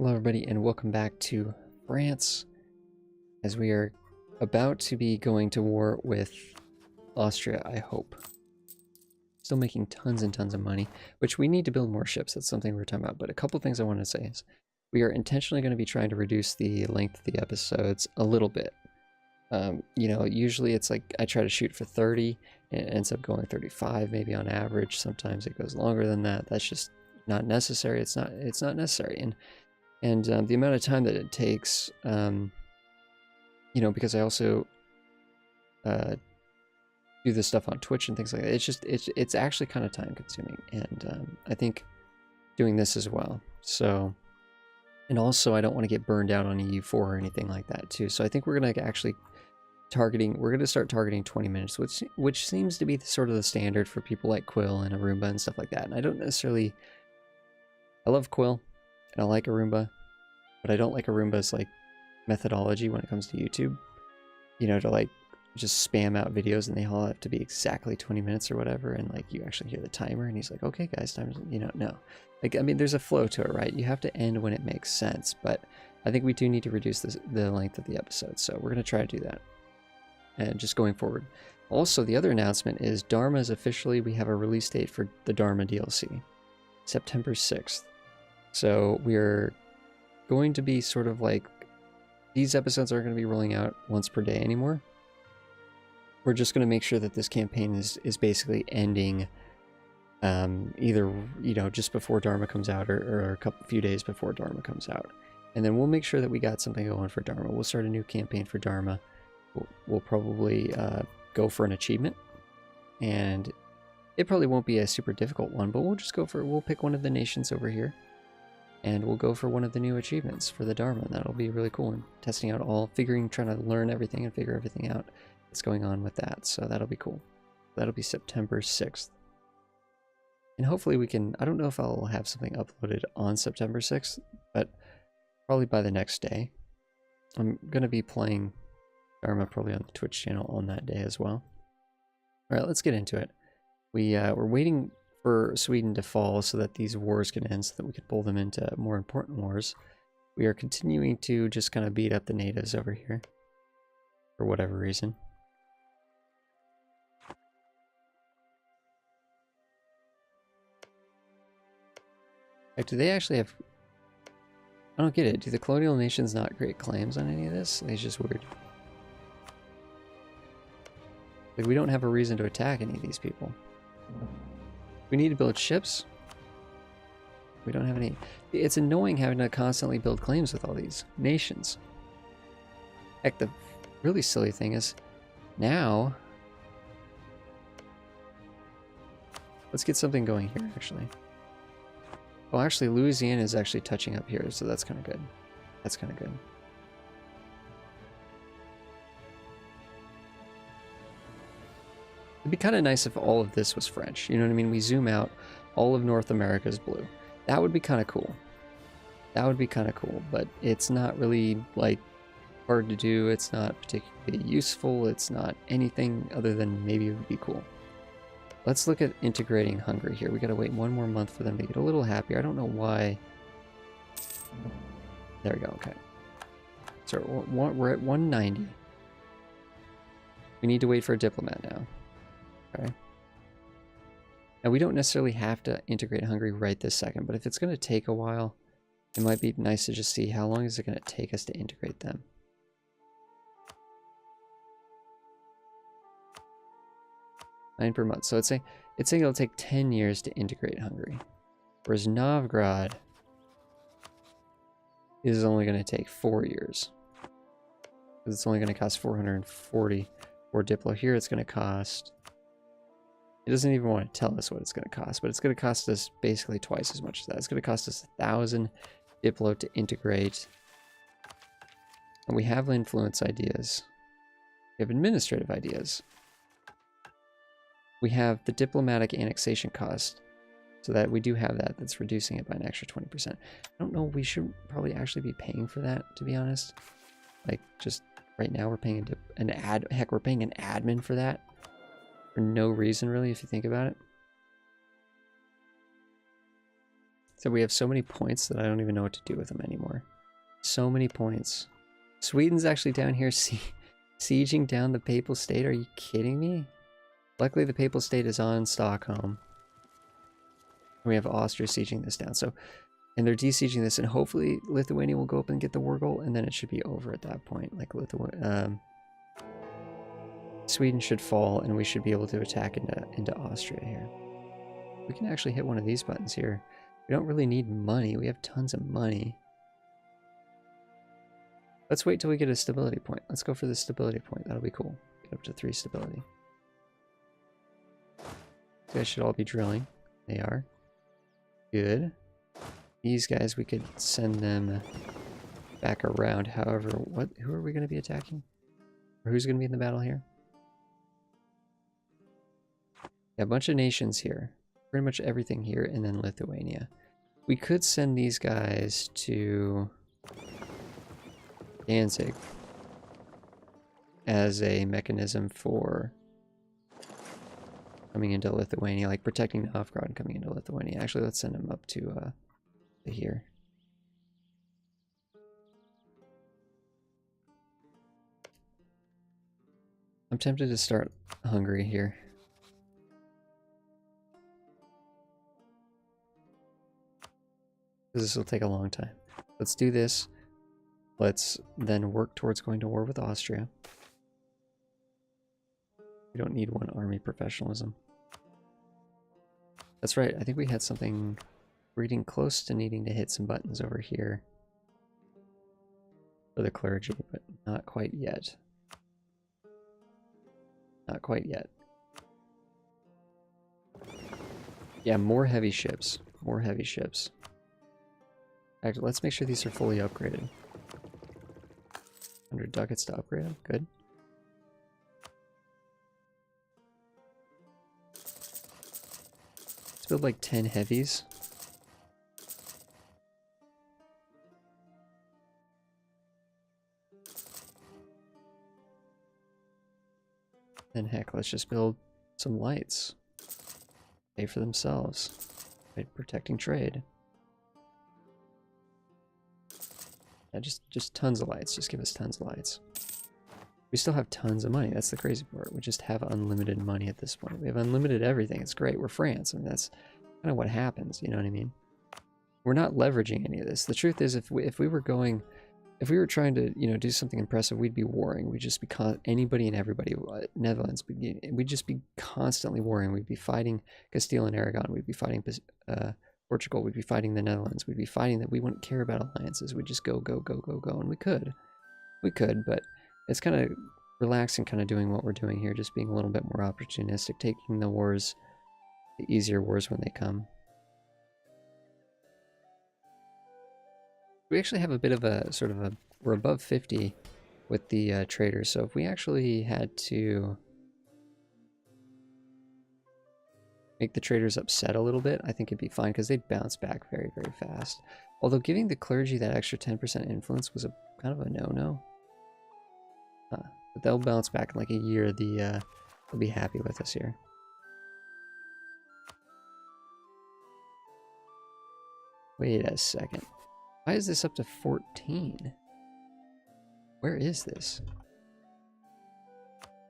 Hello everybody and welcome back to France as we are about to be going to war with Austria, I hope. Still making tons and tons of money, which we need to build more ships. That's something we're talking about. But a couple things I want to say is we are intentionally going to be trying to reduce the length of the episodes a little bit. You know, usually it's like I try to shoot for 30 and it ends up going 35 maybe on average. Sometimes it goes longer than that. That's just not necessary. It's not necessary. And the amount of time that it takes, you know, because I also do this stuff on Twitch and things like that. It's actually kind of time consuming, and I think doing this as well. So, and also I don't want to get burned out on EU4 or anything like that too. So I think we're gonna actually we're gonna start targeting 20 minutes, which seems to be sort of the standard for people like Quill and Arumba and stuff like that. And I don't necessarily, I love Quill and I like Arumba, but I don't like Arumba's like methodology when it comes to YouTube. You know, to like just spam out videos and they all have to be exactly 20 minutes or whatever, and like you actually hear the timer and he's like, okay guys, time, you know, no. Like, I mean, there's a flow to it, right? You have to end when it makes sense, but I think we do need to reduce the length of the episode, so we're going to try to do that. And just going forward. Also, the other announcement is Dharma is officially, we have a release date for the Dharma DLC. September 6th. So we're going to be sort of like, these episodes aren't going to be rolling out once per day anymore. We're just going to make sure that this campaign is basically ending either, you know, just before Dharma comes out or a few days before Dharma comes out. And then we'll make sure that we got something going for Dharma. We'll start a new campaign for Dharma. We'll probably go for an achievement. And it probably won't be a super difficult one, but we'll just we'll pick one of the nations over here. And we'll go for one of the new achievements for the Dharma. That'll be really cool. And testing out trying to learn everything and figure everything out that's going on with that. So that'll be cool. That'll be September 6th. And hopefully we can, I don't know if I'll have something uploaded on September 6th, but probably by the next day. I'm going to be playing Dharma probably on the Twitch channel on that day as well. All right, let's get into it. We're waiting for Sweden to fall so that these wars can end, so that we can pull them into more important wars. We are continuing to just kind of beat up the natives over here for whatever reason. Like, do they actually have... I don't get it. Do the colonial nations not create claims on any of this? It's just weird. Like, we don't have a reason to attack any of these people. We need to build ships. We don't have any... It's annoying having to constantly build claims with all these nations. Heck, the really silly thing is, now... Let's get something going here, actually. Oh, actually, Louisiana is actually touching up here, so that's kind of good. That's kind of good. It'd be kind of nice if all of this was French. You know what I mean? We zoom out, all of North America is blue. That would be kind of cool. That would be kind of cool, but it's not really, like, hard to do. It's not particularly useful. It's not anything other than maybe it would be cool. Let's look at integrating Hungary here. We gotta wait one more month for them to get a little happier. I don't know why. There we go, okay. So we're at 190. We need to wait for a diplomat now. Okay. Now we don't necessarily have to integrate Hungary right this second, but if it's gonna take a while, it might be nice to just see how long is it gonna take us to integrate them. $9 per month. So it's saying it'll take 10 years to integrate Hungary. Whereas Novgorod is only going to take 4 years. Because it's only going to cost 440 for Diplo. Here it's going to cost... It doesn't even want to tell us what it's going to cost, but it's going to cost us basically twice as much as that. It's going to cost us 1,000 Diplo to integrate. And we have influence ideas. We have administrative ideas. We have the diplomatic annexation cost, so that we do have that. That's reducing it by an extra 20%. I don't know, we should probably actually be paying for that, to be honest. Like, just right now we're paying we're paying an admin for that. For no reason, really, if you think about it. So we have so many points that I don't even know what to do with them anymore. So many points. Sweden's actually down here sieging down the Papal State. Are you kidding me? Luckily the Papal State is on Stockholm. We have Austria sieging this down. So, and they're de-sieging this, and hopefully Lithuania will go up and get the war goal, and then it should be over at that point. Like Sweden should fall, and we should be able to attack into Austria here. We can actually hit one of these buttons here. We don't really need money. We have tons of money. Let's wait till we get a stability point. Let's go for the stability point. That'll be cool. Get up to 3 stability. These guys should all be drilling. They are. Good. These guys, we could send them back around. However, who are we going to be attacking? Or who's going to be in the battle here? Yeah, a bunch of nations here. Pretty much everything here, and then Lithuania. We could send these guys to Danzig as a mechanism for coming into Lithuania, like protecting Novgorod and coming into Lithuania. Actually, let's send them up to here. I'm tempted to start Hungary here. This will take a long time. Let's do this. Let's then work towards going to war with Austria. We don't need one army professionalism. That's right, I think we had something. We're getting close to needing to hit some buttons over here for the clergy, but not quite yet. Not quite yet. Yeah, more heavy ships. More heavy ships. Actually, let's make sure these are fully upgraded. 100 ducats to upgrade them. Good. Let's build like 10 heavies. Then heck, let's just build some lights. Pay for themselves. By protecting trade. Yeah, just tons of lights. Just give us tons of lights. We still have tons of money. That's the crazy part. We just have unlimited money at this point. We have unlimited everything. It's great. We're France. I mean, that's kind of what happens. You know what I mean? We're not leveraging any of this. The truth is, if we were trying to, you know, do something impressive, we'd be warring. We'd just be anybody and everybody. Netherlands, we'd just be constantly warring. We'd be fighting Castile and Aragon. We'd be fighting Portugal. We'd be fighting the Netherlands. We'd be fighting that. We wouldn't care about alliances. We'd just go, and we could, but it's kind of relaxing, kind of doing what we're doing here, just being a little bit more opportunistic, taking the wars, the easier wars when they come. We actually have a bit of a sort of we're above 50 with the traders, so if we actually had to make the traders upset a little bit, I think it'd be fine because they'd bounce back very, very fast. Although giving the clergy that extra 10% influence was a kind of a no-no. But they'll bounce back in like a year. They'll be happy with us here. Wait a second. Why is this up to 14? Where is this?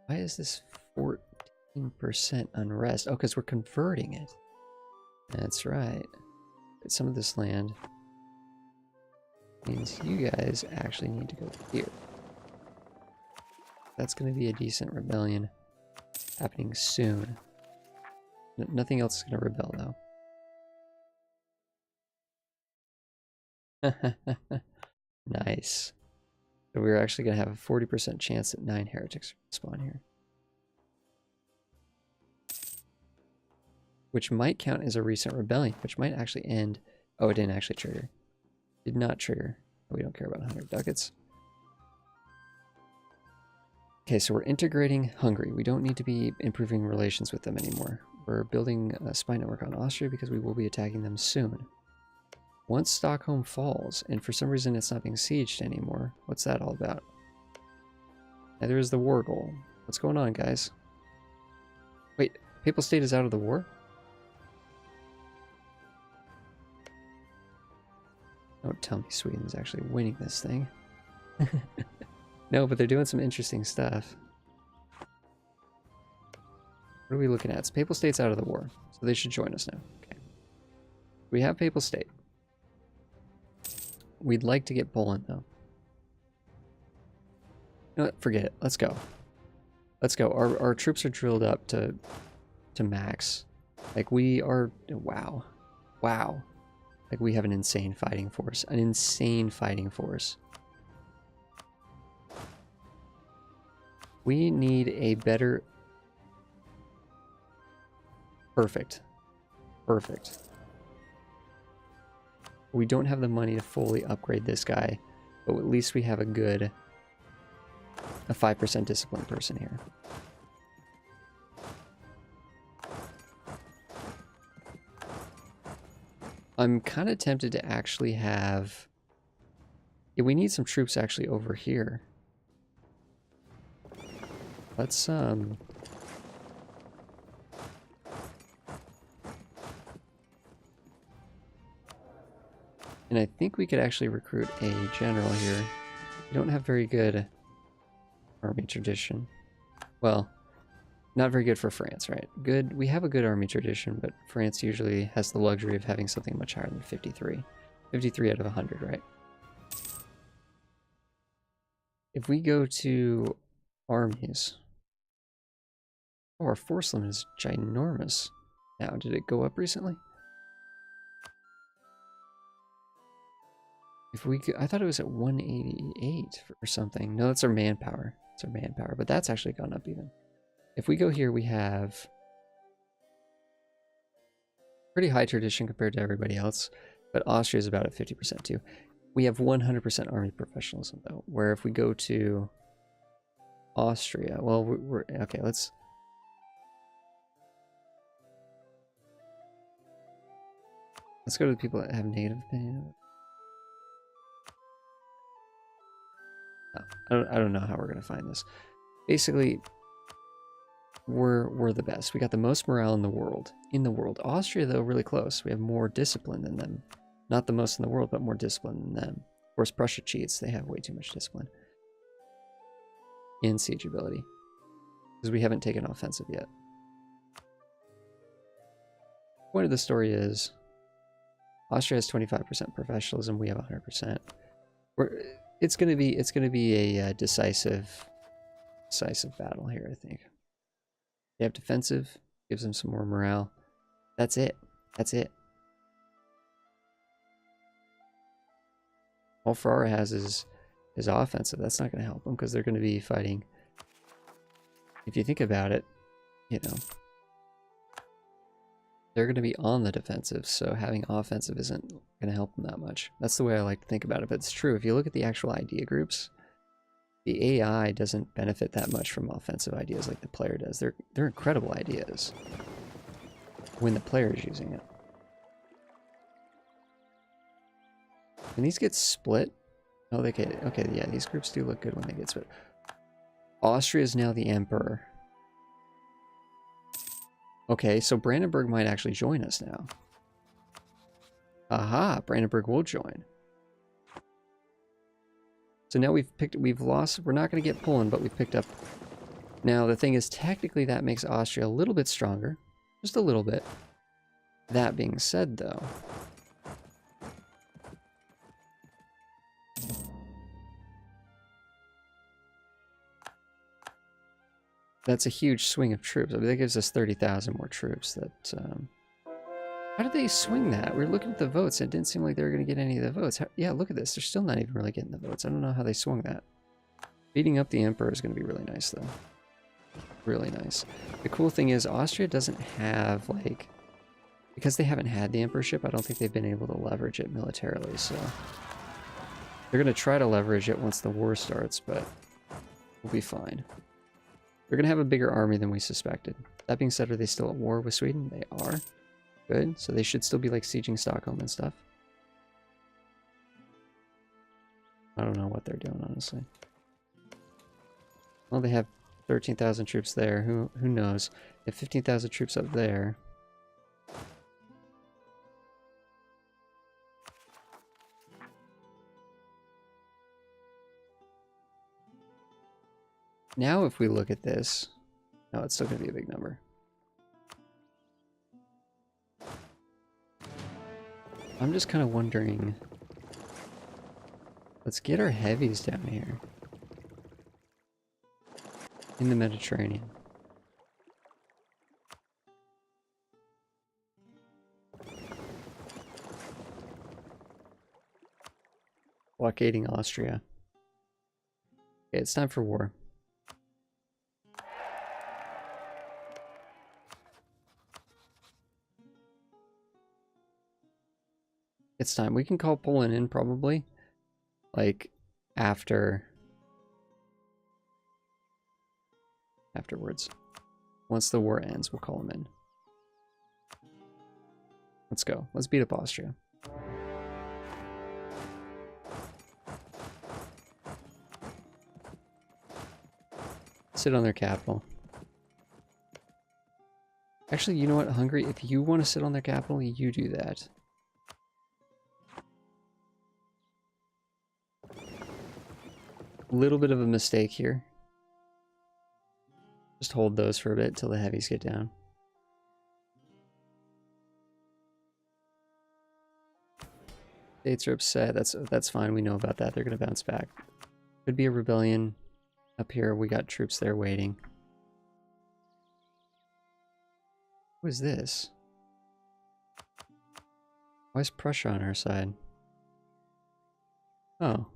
Why is this 14% unrest? Oh, because we're converting it. That's right. Some of this land means you guys actually need to go here. That's going to be a decent rebellion happening soon. Nothing else is going to rebel, though. Nice. So we're actually going to have a 40% chance that 9 heretics spawn here. Which might count as a recent rebellion, which might actually end... Oh, it didn't actually trigger. Did not trigger. We don't care about 100 ducats. Okay, so we're integrating Hungary. We don't need to be improving relations with them anymore. We're building a spy network on Austria because we will be attacking them soon. Once Stockholm falls, and for some reason it's not being sieged anymore, what's that all about? Neither is the war goal. What's going on, guys? Wait, Papal State is out of the war? Don't tell me Sweden's actually winning this thing. No, but they're doing some interesting stuff. What are we looking at? It's Papal State's out of the war, so they should join us now. Okay. We have Papal State. We'd like to get Poland, though. You know what? Forget it. Let's go. Let's go. Our troops are drilled up to max. Like, we are... Wow. Wow. Like, we have an insane fighting force. An insane fighting force. We need a better... Perfect. Perfect. We don't have the money to fully upgrade this guy, but at least we have a 5% discipline person here. I'm kind of tempted to actually have... Yeah, we need some troops actually over here. Let's, And I think we could actually recruit a general here. We don't have very good army tradition. Well, not very good for France, right? Good. We have a good army tradition, but France usually has the luxury of having something much higher than 53. 53 out of 100, right? If we go to armies... Oh, our force limit is ginormous. Now, did it go up recently? If we could, I thought it was at 188 or something. No, that's our manpower. It's our manpower, but that's actually gone up even. If we go here, we have pretty high tradition compared to everybody else, but Austria is about at 50% too. We have 100% army professionalism though, where if we go to Austria, well, we're okay, let's go to the people that have negative opinion of it. I don't know how we're gonna find this. Basically, we're the best. We got the most morale in the world. Austria, though, really close. We have more discipline than them. Not the most in the world, but more discipline than them. Of course, Prussia cheats. They have way too much discipline. And siege ability. Because we haven't taken offensive yet. Point of the story is Austria has 25% professionalism. We have 100%. It's gonna be a decisive battle here, I think. They have defensive, gives them some more morale. That's it. That's it. All Ferrara has is offensive. That's not going to help them because they're going to be fighting. If you think about it, you know, they're going to be on the defensive, so having offensive isn't going to help them that much. That's the way I like to think about it, but it's true. If you look at the actual idea groups, the AI doesn't benefit that much from offensive ideas like the player does. They're incredible ideas when the player is using it. When these get split, oh, they get, okay, yeah, these groups do look good when they get split. Austria is now the emperor. Okay, so Brandenburg might actually join us now. Aha, Brandenburg will join. So now we've lost, we're not going to get Poland, but we've picked up. Now the thing is, technically that makes Austria a little bit stronger. Just a little bit. That being said, though, that's a huge swing of troops. I mean, that gives us 30,000 more troops. That how did they swing that? We were looking at the votes. It didn't seem like they were going to get any of the votes. Yeah, look at this. They're still not even really getting the votes. I don't know how they swung that. Beating up the emperor is going to be really nice, though. Really nice. The cool thing is Austria doesn't have, like... Because they haven't had the emperorship, I don't think they've been able to leverage it militarily, so... They're going to try to leverage it once the war starts, but we'll be fine. They're going to have a bigger army than we suspected. That being said, are they still at war with Sweden? They are. Good. So they should still be like sieging Stockholm and stuff. I don't know what they're doing, honestly. Well, they have 13,000 troops there. Who knows? They have 15,000 troops up there. Now if we look at this, no, it's still going to be a big number. I'm just kind of wondering, let's get our heavies down here in the Mediterranean. Blockading Austria. Okay, it's time for war. It's time. We can call Poland in probably, like, afterwards. Once the war ends, we'll call them in. Let's go. Let's beat up Austria. Sit on their capital. Actually, you know what, Hungary? If you want to sit on their capital, you do that. Little bit of a mistake here. Just hold those for a bit till the heavies get down. States are upset. That's fine. We know about that. They're gonna bounce back. Could be a rebellion up here. We got troops there waiting. Who is this? Why is Prussia on our side? Oh.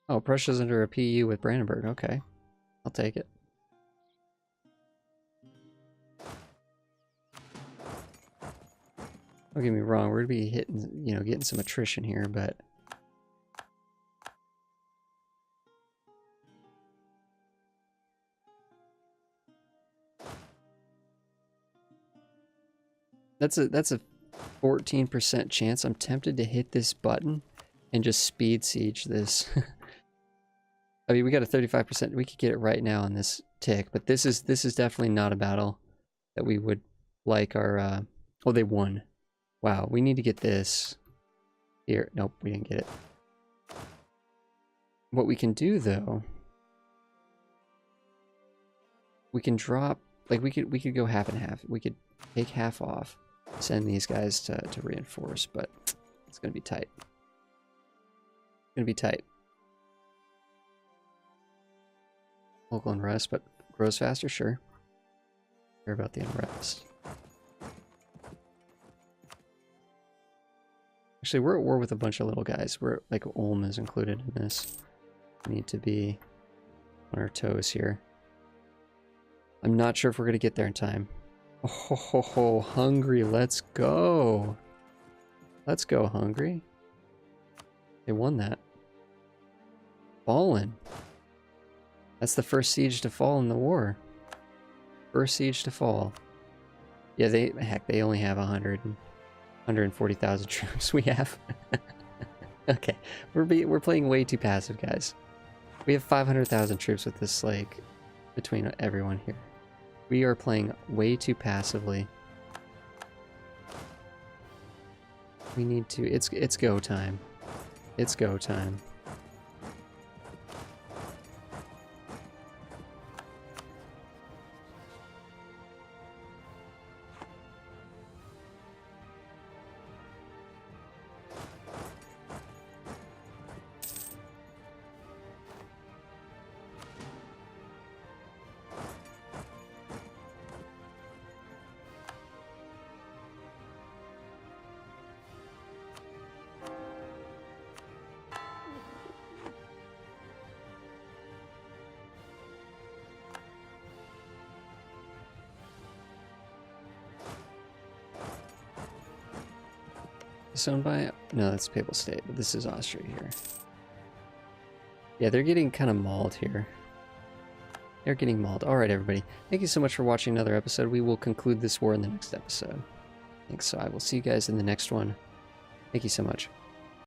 Oh, Prussia's under a PU with Brandenburg. Okay. I'll take it. Don't get me wrong, we're gonna be hitting, you know, getting some attrition here, but that's a 14% chance. I'm tempted to hit this button and just speed siege this. I mean, we got a 35%. We could get it right now on this tick, but this is definitely not a battle that we would like our. Oh, they won. Wow, we need to get this here. Nope, we didn't get it. What we can do though, we can drop, like we could go half and half. We could take half off, send these guys to reinforce, but it's gonna be tight. It's gonna be tight. Local unrest, but grows faster, sure. Care about the unrest. Actually, we're at war with a bunch of little guys. We're like Ulm is included in this. We need to be on our toes here. I'm not sure if we're gonna get there in time. Oh, ho, ho, Hungary, let's go. Let's go, Hungary. They won that. Fallen. That's the first siege to fall in the war. First siege to fall. Yeah, they only have 140,000 troops. We have. Okay, we're playing way too passive, guys. We have 500,000 troops with this, like, between everyone here. We are playing way too passively. We need to. It's go time. It's go time. This owned by... No, that's Papal State, but this is Austria here. Yeah, they're getting kind of mauled here. They're getting mauled. Alright, everybody. Thank you so much for watching another episode. We will conclude this war in the next episode. Thanks, so I will see you guys in the next one. Thank you so much.